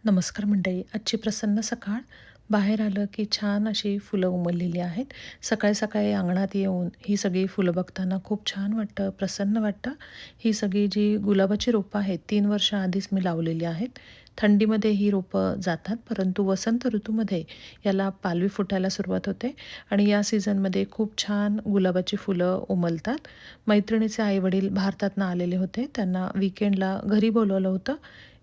नमस्कार मंडळी. आजची प्रसन्न सकाळ. बाहेर आलं की छान अशी फुलं उमललेली आहेत. सकाळी-सकाळी अंगणात येऊन ही सगळी फुलं बघताना खूप छान वाटतं, प्रसन्न वाटतं. ही सगळी जी गुलाबाची रोपं आहेत 3 वर्ष आधीच मी लावलेली आहेत. थंडीमध्ये ही रोपं जातात, परंतु वसंत ऋतूमध्ये याला पालवी फुटायला सुरुवात होते आणि या सीझनमध्ये खूप छान गुलाबाची फुलं उमलतात. मैत्रिणीचे आई-वडील भारतातनं आलेले होते. त्यांना वीकेंडला घरी बोलावलं होतं.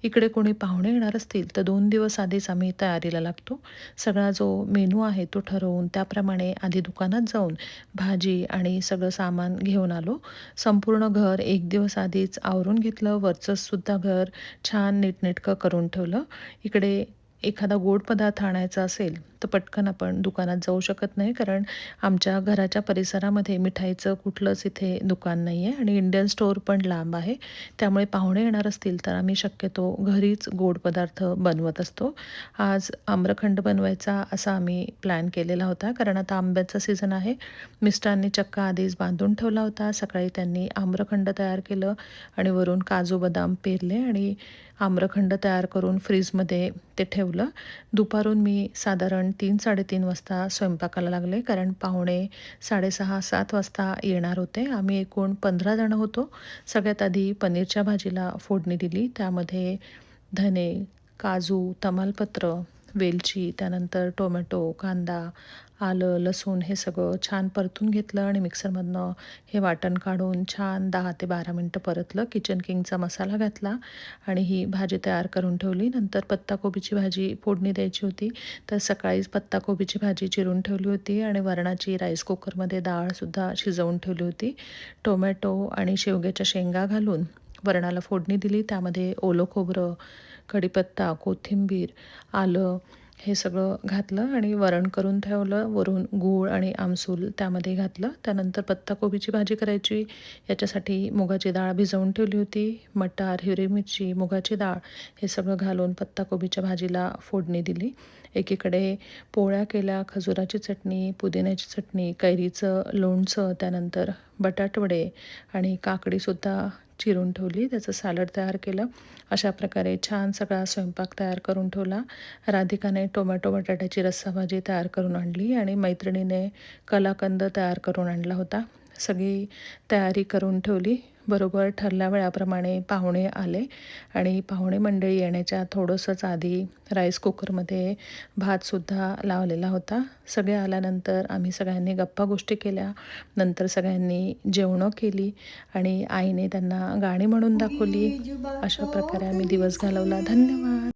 इकडे कोणी पाहुणे येणार असतील तर 2 दिवस आधीच आम्ही तयारीला लागतो. सगळा जो मेनू आहे तो ठरवून त्याप्रमाणे आधी दुकानात जाऊन भाजी आणि सगळं सामान घेऊन आलो. संपूर्ण घर 1 दिवस आधीच आवरून घेतलं. वरचं सुद्धा घर छान नीटनेटकं करून ठेवलं. इकडे एखादा गोड पदार्थ आणायचा असेल तर पटकन आपण दुकानात जाऊ शकत नाही, कारण आमच्या घराच्या परिसरामध्ये मिठाईचं कुठलंच इथे दुकान नाही आहे आणि इंडियन स्टोअर पण लांब आहे. त्यामुळे पाहुणे येणार असतील तर आम्ही शक्यतो घरीच गोड पदार्थ बनवत असतो. आज आम्रखंड बनवायचा असा आम्ही प्लॅन केलेला होता, कारण आता आंब्याचा सीझन आहे. मिस्टरांनी चक्का आधीच बांधून ठेवला होता. सकाळी त्यांनी आम्रखंड तयार केलं आणि वरून काजू बदाम पेरले आणि आम्रखंड तयार करून फ्रीजमध्ये ते ठेवलं. दुपारून मी साधारण 3-3:30 वाजता स्वयंपाकाला लागले, कारण पाहुणे 6:30-7 वाजता येणार होते. आम्ही एकूण 15 जण होतो. सगळ्यात आधी पनीरच्या भाजीला फोडणी दिली. त्यामध्ये धने, काजू, तमालपत्र, वेलची, त्यानंतर टोमॅटो, कांदा, आलं, लसूण हे सगळं छान परतून घेतलं आणि मिक्सरमधनं हे वाटण काढून छान 10 ते 12 मिनटं परतलं. किचन किंगचा मसाला घातला आणि ही भाजी तयार करून ठेवली. नंतर पत्ताकोबीची भाजी फोडणी द्यायची होती. तर सकाळीच पत्ताकोबीची भाजी चिरून ठेवली होती आणि वरणाची राईस कुकरमध्ये डाळसुद्धा शिजवून ठेवली होती. टोमॅटो आणि शेवग्याच्या शेंगा घालून वरणाला फोडणी दिली. त्यामध्ये ओलं खोबरं, कढीपत्ता, कोथिंबीर, आलं हे सगळं घातलं आणि वरण करून ठेवलं. वरून गूळ आणि आमसूल त्यामध्ये घातलं. त्यानंतर पत्ताकोबीची भाजी करायची. याच्यासाठी मुगाची डाळ भिजवून ठेवली होती. मटार, हिरवी मिरची, मुगाची डाळ हे सगळं घालून पत्ताकोबीच्या भाजीला फोडणी दिली. एकीकडे पोळ्या केल्या, खजुराची चटणी, पुदिन्याची चटणी, कैरीचं लोणचं, त्यानंतर बटाटवडे आणि काकडीसुद्धा चिरून ठेवली. त्याचं सॅलड तयार केलं. अशा प्रकारे छान सगळा स्वयंपाक तयार करून ठेवला. राधिकाने टोमॅटो बटाट्याची रस्साभाजी तयार करून आणली आणि मैत्रिणीने कलाकंद तयार करून आणला होता. सगळी तयारी करून ठेवली. बरोबर ठरल्या वेळाप्रमाणे पाहुणे आले आणि पाहुणे मंडळी येण्याच्या थोडंसंच आधी राईस कुकरमध्ये भातसुद्धा लावलेला होता. सगळे आल्यानंतर आम्ही सगळ्यांनी गप्पा गोष्टी केल्या. नंतर सगळ्यांनी जेवणं केली आणि आईने त्यांना गाणी म्हणून दाखवली. अशा प्रकारे आम्ही दिवस घालवला. धन्यवाद.